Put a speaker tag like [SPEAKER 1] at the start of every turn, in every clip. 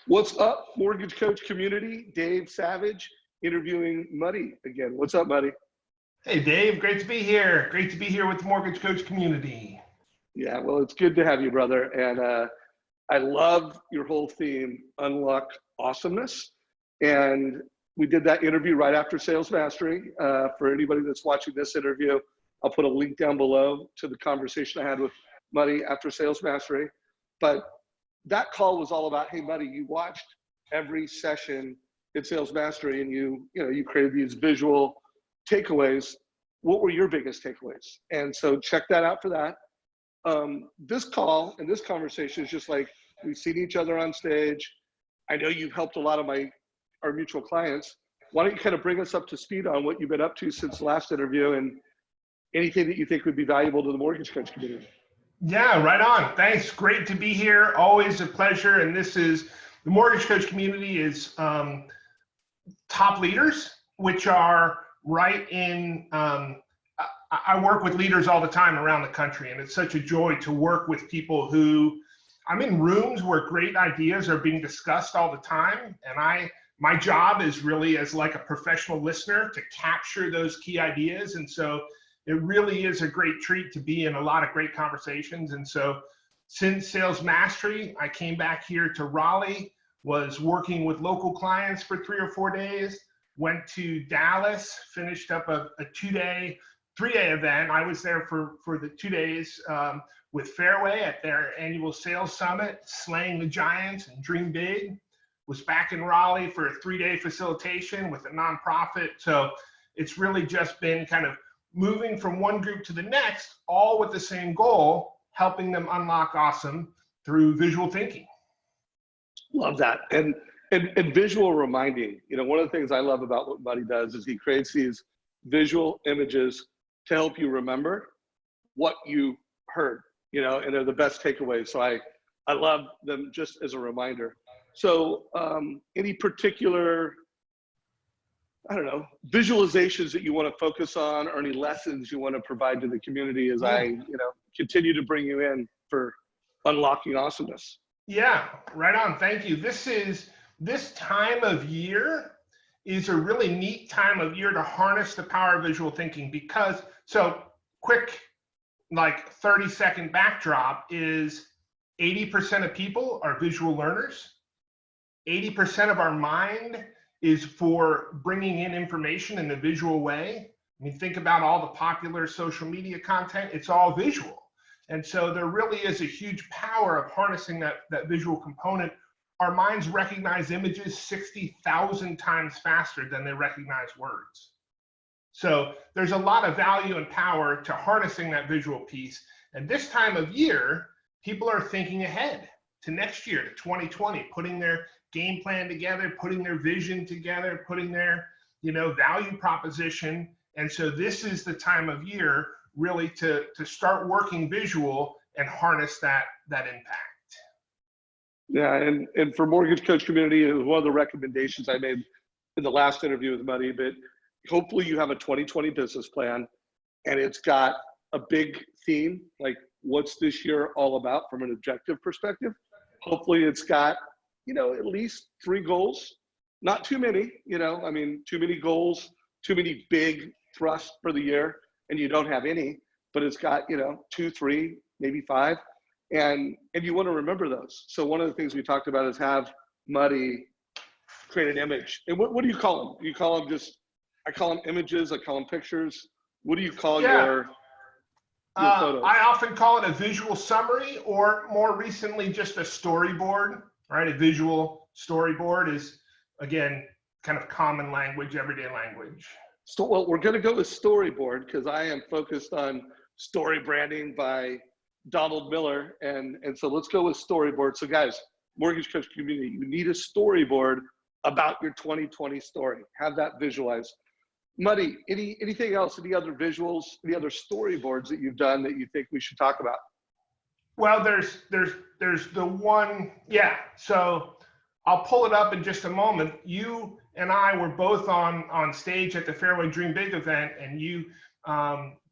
[SPEAKER 1] What's up, Mortgage Coach community? Dave Savage interviewing Muddy again. What's up, Muddy?
[SPEAKER 2] Hey, Dave. Great to be here. Great to be here with the Mortgage Coach community.
[SPEAKER 1] Yeah, well, it's good to have you, brother. And I love your whole theme, Unlock Awesomeness. And we did that interview right after Sales Mastery. For anybody that's watching this interview, I'll put a link down below to the conversation I had with Muddy after Sales Mastery. But that call was all about, hey, Muddy, you watched every session in Sales Mastery and you created these visual takeaways. What were your biggest takeaways? And so check that out for that. This call and this conversation is just like, we've seen each other on stage. I know you've helped a lot of our mutual clients. Why don't you kind of bring us up to speed on what you've been up to since the last interview and anything that you think would be valuable to the Mortgage Coach community?
[SPEAKER 2] Yeah, right on. Thanks. Great to be here. Always a pleasure. And this is the Mortgage Coach community is top leaders, which are right in, I work with leaders all the time around the country, and it's such a joy to work with people who, I'm in rooms where great ideas are being discussed all the time. And my job is really as like a professional listener to capture those key ideas. And so it really is a great treat to be in a lot of great conversations. And so since Sales Mastery, I came back here to Raleigh, was working with local clients for 3 or 4 days, went to Dallas, finished up a 3-day event. I was there for the 2 days with Fairway at their annual sales summit, slaying the giants and dream big. Was back in Raleigh for a 3-day facilitation with a nonprofit. So it's really just been kind of moving from one group to the next, all with the same goal, helping them unlock awesome through visual thinking.
[SPEAKER 1] Love that. And visual reminding, one of the things I love about what Muddy does is he creates these visual images to help you remember what you heard, and they're the best takeaways. So I love them just as a reminder. So any particular, visualizations that you want to focus on, or any lessons you want to provide to the community as I, continue to bring you in for unlocking awesomeness?
[SPEAKER 2] Yeah, right on. Thank you. This time of year is a really neat time of year to harness the power of visual thinking because, so quick, like 30-second backdrop is 80% of people are visual learners. 80% of our mind is for bringing in information in a visual way. I mean, think about all the popular social media content, it's all visual. And so there really is a huge power of harnessing that visual component. Our minds recognize images 60,000 times faster than they recognize words. So there's a lot of value and power to harnessing that visual piece. And this time of year, people are thinking ahead to next year, to 2020, putting their game plan together, putting their vision together, putting their, value proposition. And so this is the time of year really to start working visual and harness that impact.
[SPEAKER 1] Yeah, and for Mortgage Coach community, it was one of the recommendations I made in the last interview with Muddy, but hopefully you have a 2020 business plan and it's got a big theme, like what's this year all about from an objective perspective. Hopefully it's got, at least 3 goals, not too many, too many goals, too many big thrusts for the year, and you don't have any, but it's got, 2, 3, maybe 5, and you want to remember those. So one of the things we talked about is have Muddy create an image. And what do you call them? You call them I call them images, I call them pictures. What do you call your photos?
[SPEAKER 2] I often call it a visual summary, or more recently, just a storyboard, right? A visual storyboard is, again, kind of common language, everyday language.
[SPEAKER 1] So, well, we're going to go with storyboard because I am focused on story branding by Donald Miller. And so let's go with storyboard. So guys, Mortgage Coach community, you need a storyboard about your 2020 story. Have that visualized. Muddy, anything else, any other visuals, any other storyboards that you've done that you think we should talk about?
[SPEAKER 2] Well, there's the one, yeah. So I'll pull it up in just a moment. You and I were both on stage at the Fairway Dream Big event, and you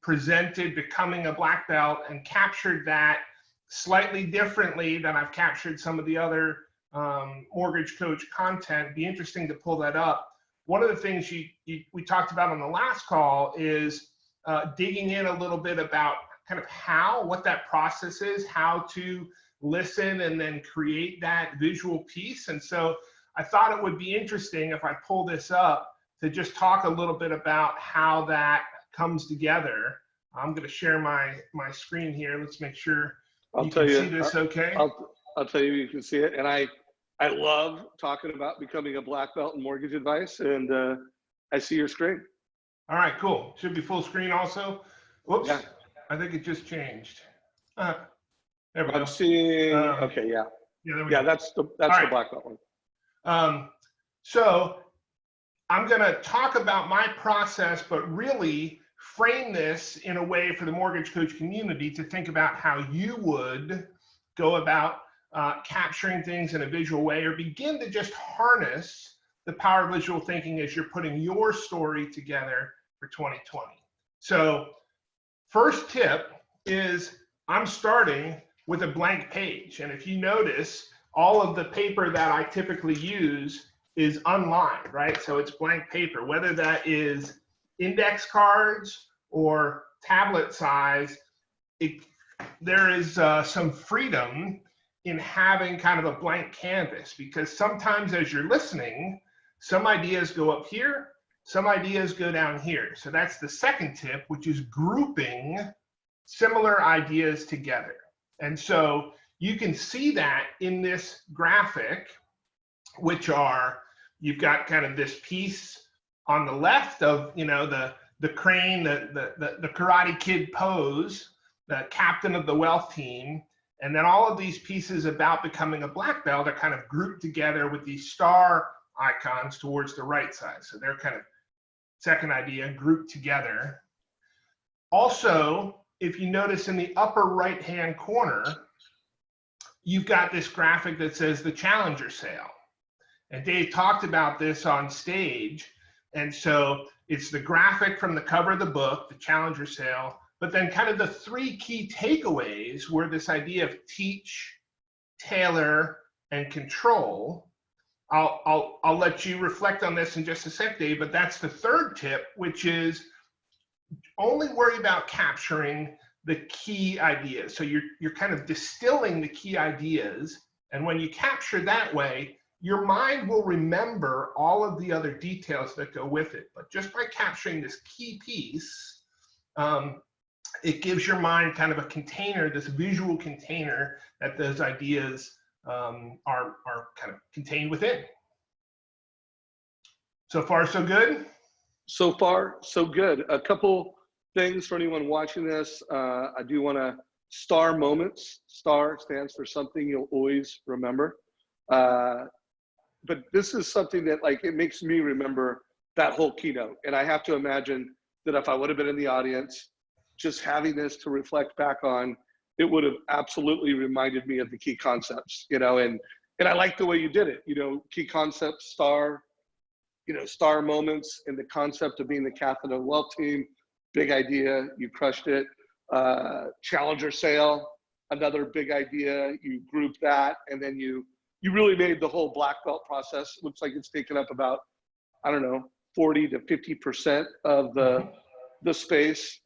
[SPEAKER 2] presented becoming a black belt and captured that slightly differently than I've captured some of the other mortgage coach content. Be interesting to pull that up. One of the things we talked about on the last call is digging in a little bit about kind of what that process is, how to listen and then create that visual piece. And so I thought it would be interesting if I pull this up to just talk a little bit about how that comes together. I'm going to share my screen here. Let's make sure you can see this okay.
[SPEAKER 1] I'll tell you can see it. And I love talking about becoming a black belt in mortgage advice, and I see your screen.
[SPEAKER 2] All right, cool. Should be full screen also. Whoops,
[SPEAKER 1] yeah.
[SPEAKER 2] I think it just changed. There we go.
[SPEAKER 1] I'm seeing, okay, yeah. Yeah, that's the black belt one.
[SPEAKER 2] So I'm gonna talk about my process, but really frame this in a way for the mortgage coach community to think about how you would go about capturing things in a visual way, or begin to just harness the power of visual thinking as you're putting your story together for 2020. So first tip is I'm starting with a blank page. And if you notice, all of the paper that I typically use is unlined, right? So it's blank paper, whether that is index cards or tablet size. There is some freedom in having kind of a blank canvas, because sometimes as you're listening, some ideas go up here, some ideas go down here. So that's the second tip, which is grouping similar ideas together. And so you can see that in this graphic, which you've got kind of this piece on the left of, the crane, the Karate Kid pose, the captain of the wealth team. And then all of these pieces about becoming a black belt are kind of grouped together with these star icons towards the right side. So they're kind of second idea grouped together. Also, if you notice in the upper right-hand corner, you've got this graphic that says the Challenger sale. And Dave talked about this on stage. And so it's the graphic from the cover of the book, the Challenger sale, but then kind of the three key takeaways were this idea of teach, tailor, and control. I'll let you reflect on this in just a sec, Dave, but that's the third tip, which is only worry about capturing the key ideas. So you're kind of distilling the key ideas, and when you capture that way, your mind will remember all of the other details that go with it. But just by capturing this key piece, it gives your mind kind of a container, this visual container that those ideas are kind of contained within. So far, so good?
[SPEAKER 1] So far, so good. A couple things for anyone watching this. I do want to star moments. STAR stands for something you'll always remember. But this is something that it makes me remember that whole keynote. And I have to imagine that if I would have been in the audience, just having this to reflect back on, it would have absolutely reminded me of the key concepts, and I like the way you did it, key concepts, star moments, and the concept of being the captain of the wealth team, big idea, you crushed it. Challenger sale, another big idea, you grouped that, and then you really made the whole black belt process. Looks like it's taken up about, 40 to 50% of the space.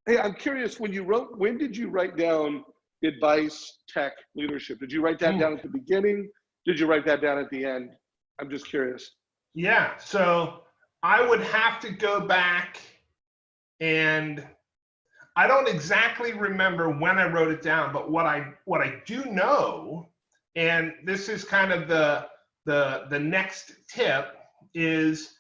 [SPEAKER 1] Hey, I'm curious, when did you write down advice, tech, leadership? Did you write that down at the beginning? Did you write that down at the end? I'm just curious.
[SPEAKER 2] Yeah, so I would have to go back, and I don't exactly remember when I wrote it down, but what I do know, and this is kind of the next tip, is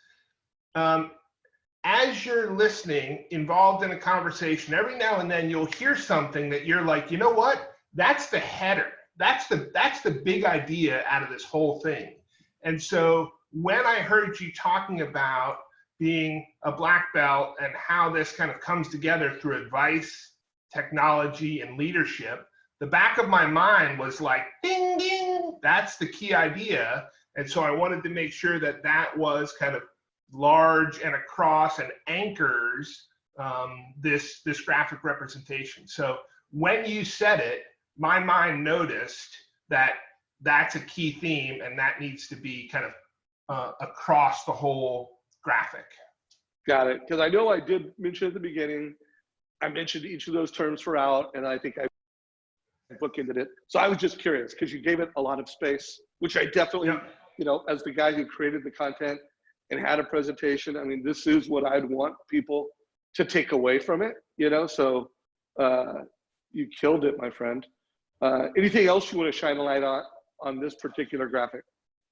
[SPEAKER 2] as you're listening, involved in a conversation, every now and then you'll hear something that you're like, you know what? That's the header. That's the big idea out of this whole thing. And so when I heard you talking about being a black belt and how this kind of comes together through advice, technology, and leadership, the back of my mind was like, ding, ding, that's the key idea. And so I wanted to make sure that that was kind of large and across and anchors this graphic representation. So when you said it, my mind noticed that that's a key theme, and that needs to be kind of across the whole graphic.
[SPEAKER 1] Got it. Because I know I did mention at the beginning, I mentioned each of those terms for out, and I think I bookended it. So I was just curious because you gave it a lot of space, which I definitely, you know, as the guy who created the content and had a presentation, I mean, this is what I'd want people to take away from it, you know? So you killed it, my friend. Anything else you want to shine a light on this particular graphic?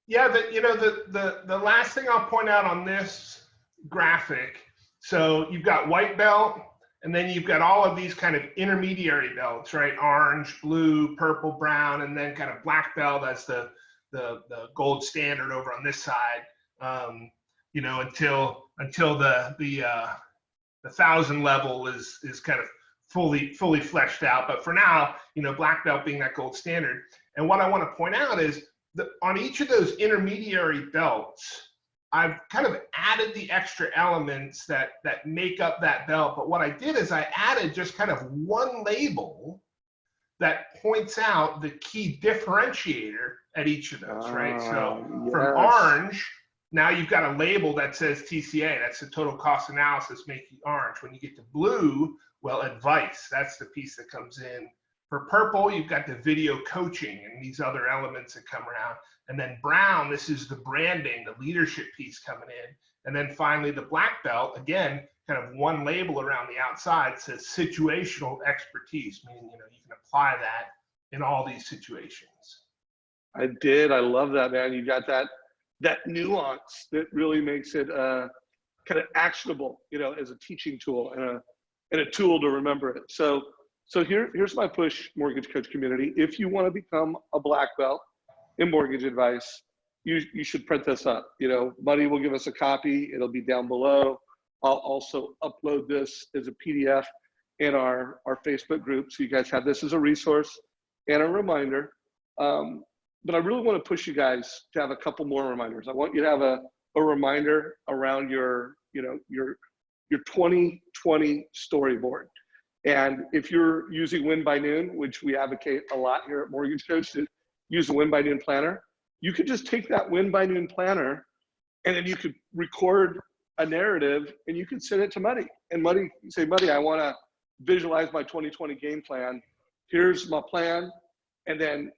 [SPEAKER 2] Yeah, the last thing I'll point out on this graphic, so you've got white belt, and then you've got all of these kind of intermediary belts, right? Orange, blue, purple, brown, and then kind of black belt as the gold standard over on this side. You know, until the 1,000 level is kind of fully fleshed out. But for now, you know, black belt being that gold standard. And what I want to point out is that on each of those intermediary belts, I've kind of added the extra elements that make up that belt. But what I did is I added just kind of one label that points out the key differentiator at each of those, right? So from orange, now you've got a label that says TCA, that's the total cost analysis making orange. When you get to blue, well, advice, that's the piece that comes in. For purple, you've got the video coaching and these other elements that come around. And then brown, this is the branding, the leadership piece coming in. And then finally the black belt, again, kind of one label around the outside says situational expertise, meaning, you know, you can apply that in all these situations.
[SPEAKER 1] I love that, man. You got that nuance that really makes it kind of actionable, you know, as a teaching tool and a tool to remember it. So here's my push, mortgage coach community. If you want to become a black belt in mortgage advice, you should print this up. You know, Buddy will give us a copy. It'll be down below. I'll also upload this as a PDF in our Facebook group, so you guys have this as a resource and a reminder. But I really want to push you guys to have a couple more reminders. I want you to have a reminder around your 2020 storyboard. And if you're using Win by Noon, which we advocate a lot here at Mortgage Coach to use the Win by Noon planner, you could just take that Win by Noon planner and then you could record a narrative and you can send it to Muddy. And Muddy, say, Muddy, I want to visualize my 2020 game plan. Here's my plan. And then,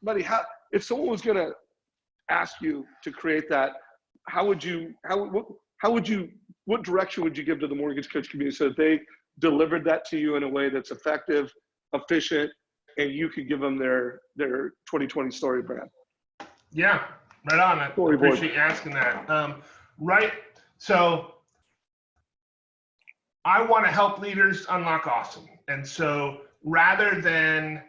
[SPEAKER 1] Muddy, if someone was going to ask you to create that, what direction would you give to the mortgage coach community so that they delivered that to you in a way that's effective, efficient, and you could give them their 2020 story brand?
[SPEAKER 2] Yeah, right on. I appreciate you asking that. Right. So I want to help leaders unlock awesome. And so rather than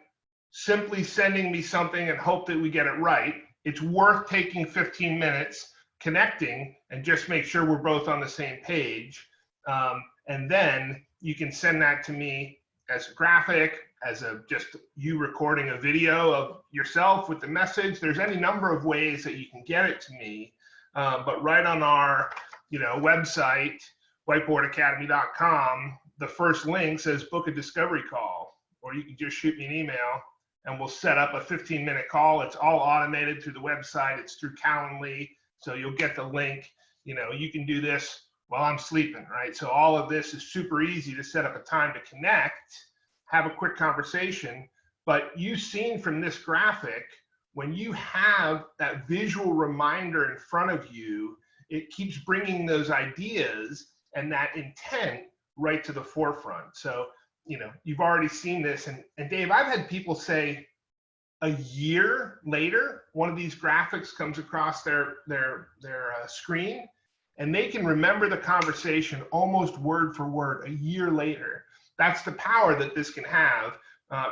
[SPEAKER 2] simply sending me something and hope that we get it right, it's worth taking 15 minutes, connecting, and just make sure we're both on the same page. And then you can send that to me as a graphic, as just you recording a video of yourself with the message. There's any number of ways that you can get it to me. But right on our website, whiteboardacademy.com, the first link says book a discovery call, or you can just shoot me an email and we'll set up a 15-minute call. It's all automated through the website. It's through Calendly. So you'll get the link. You can do this while I'm sleeping, right? So all of this is super easy to set up a time to connect, have a quick conversation. But you've seen from this graphic, when you have that visual reminder in front of you, it keeps bringing those ideas and that intent right to the forefront. So, you've already seen this. And Dave, I've had people say a year later, one of these graphics comes across their screen and they can remember the conversation almost word for word a year later. That's the power that this can have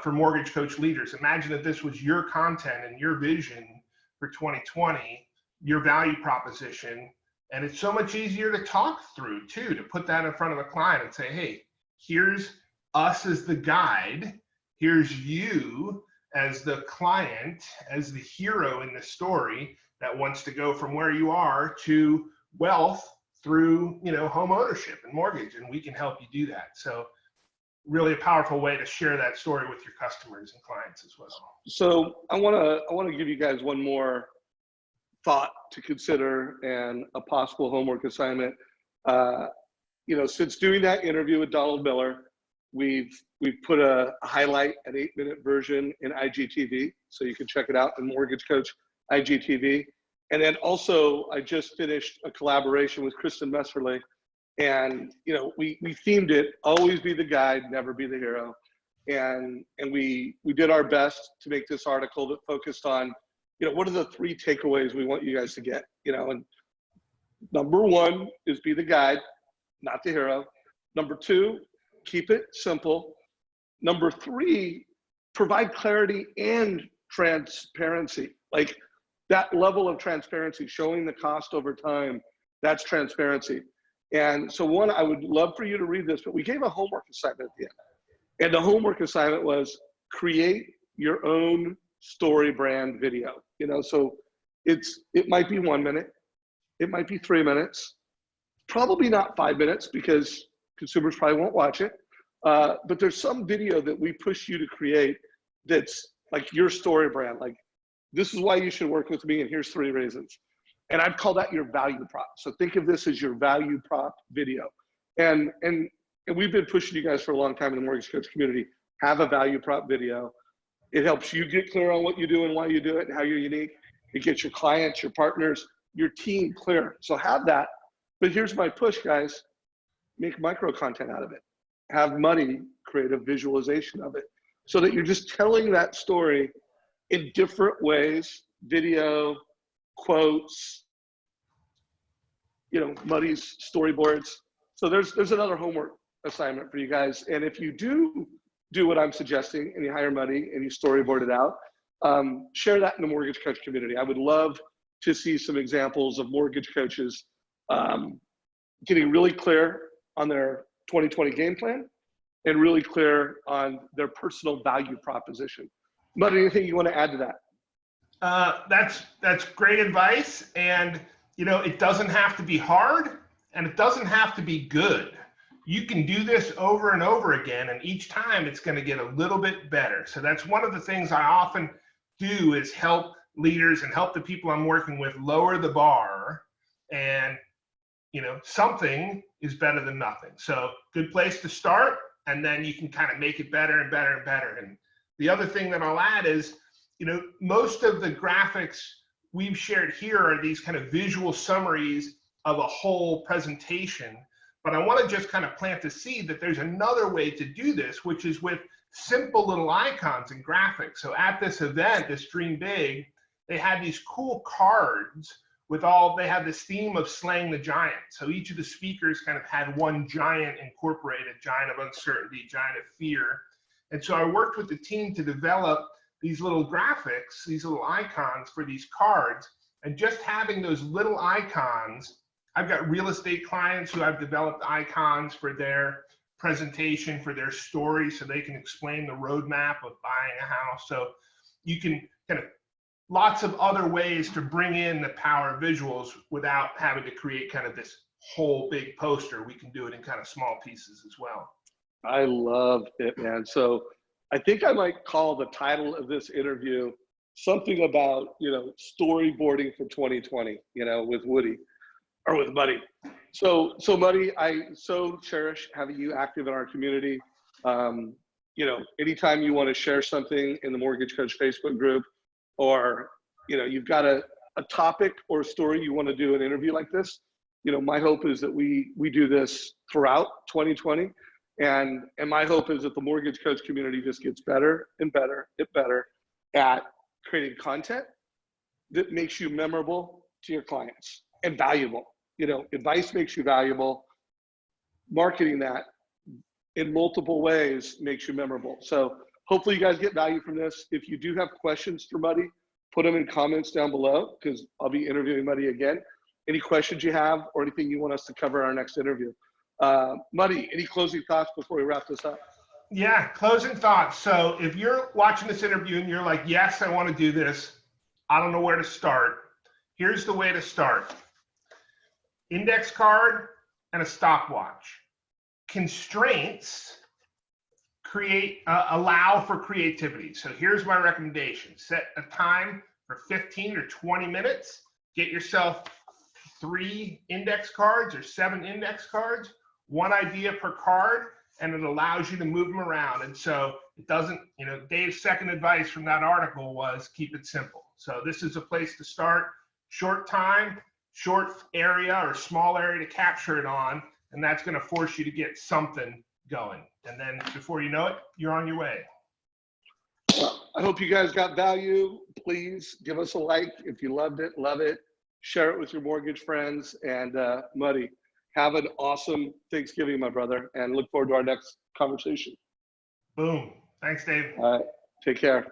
[SPEAKER 2] for mortgage coach leaders. Imagine if this was your content and your vision for 2020, your value proposition. And it's so much easier to talk through too, to put that in front of a client and say, hey, here's us as the guide. Here's you as the client, as the hero in the story that wants to go from where you are to wealth through, home ownership and mortgage. And we can help you do that. So really a powerful way to share that story with your customers and clients as well.
[SPEAKER 1] So I want to give you guys one more thought to consider and a possible homework assignment. Since doing that interview with Donald Miller, we've put a highlight, an 8-minute version in IGTV, so you can check it out in Mortgage Coach IGTV. And then also, I just finished a collaboration with Kristen Messerly, and we themed it, always be the guide, never be the hero. And we did our best to make this article that focused on, what are the 3 takeaways we want you guys to get? And number 1 is be the guide, not the hero. Number 2, keep it simple. Number 3, provide clarity and transparency. Like that level of transparency, showing the cost over time, that's transparency. And so one, I would love for you to read this, but we gave a homework assignment at the end. And the homework assignment was create your own story brand video. So it might be 1 minute, it might be 3 minutes, probably not 5 minutes because consumers probably won't watch it. But there's some video that we push you to create that's like your story brand. Like, this is why you should work with me, and here's 3 reasons. And I'd call that your value prop. So think of this as your value prop video. And we've been pushing you guys for a long time in the Mortgage Coach community. Have a value prop video. It helps you get clear on what you do and why you do it and how you're unique. It gets your clients, your partners, your team clear. So have that. But here's my push, guys. Make micro content out of it. Have Muddy create a visualization of it so that you're just telling that story in different ways, video, quotes, Muddy's storyboards. So there's another homework assignment for you guys. And if you do what I'm suggesting and you hire Muddy and you storyboard it out, share that in the Mortgage Coach community. I would love to see some examples of mortgage coaches getting really clear on their 2020 game plan and really clear on their personal value proposition. Muddy, anything you want to add to that?
[SPEAKER 2] That's great advice. And, it doesn't have to be hard and it doesn't have to be good. You can do this over and over again, and each time it's going to get a little bit better. So that's one of the things I often do is help leaders and help the people I'm working with lower the bar. And, something is better than nothing. So good place to start, and then you can kind of make it better and better and better. And the other thing that I'll add is, most of the graphics we've shared here are these kind of visual summaries of a whole presentation. But I want to just kind of plant the seed that there's another way to do this, which is with simple little icons and graphics. So at this event, this Dream Big, they had these cool cards with they had this theme of slaying the giant. So each of the speakers kind of had one giant incorporated, giant of uncertainty, giant of fear. And so I worked with the team to develop these little graphics, these little icons for these cards. And just having those little icons, I've got real estate clients who I've developed icons for their presentation, for their story, so they can explain the roadmap of buying a house. So you can kind of lots of other ways to bring in the power of visuals without having to create kind of this whole big poster. We can do it in kind of small pieces as well.
[SPEAKER 1] I love it, man. So I think I might call the title of this interview something about, storyboarding for 2020, with Woody or with Muddy. So Muddy, I so cherish having you active in our community. Anytime you want to share something in the Mortgage Coach Facebook group, or, you've got a topic or a story you want to do an interview like this, my hope is that we do this throughout 2020. And my hope is that the Mortgage Coach community just gets better and better and better at creating content that makes you memorable to your clients and valuable. Advice makes you valuable. Marketing that in multiple ways makes you memorable. So hopefully you guys get value from this. If you do have questions for Muddy, put them in comments down below because I'll be interviewing Muddy again. Any questions you have or anything you want us to cover in our next interview. Muddy, any closing thoughts before we wrap this up?
[SPEAKER 2] Yeah, closing thoughts. So if you're watching this interview and you're like, yes, I want to do this, I don't know where to start. Here's the way to start. Index card and a stopwatch. Constraints allow for creativity. So here's my recommendation. Set a time for 15 or 20 minutes. Get yourself 3 index cards or 7 index cards, 1 idea per card, and it allows you to move them around. And so it doesn't, Dave's second advice from that article was keep it simple. So this is a place to start. Short time, short area or small area to capture it on, and that's going to force you to get something going. And then before you know it, you're on your way.
[SPEAKER 1] I hope you guys got value. Please give us a like if you loved it, love it. Share it with your mortgage friends. And Muddy, have an awesome Thanksgiving, my brother, and look forward to our next conversation.
[SPEAKER 2] Boom. Thanks, Dave.
[SPEAKER 1] All right. Take care.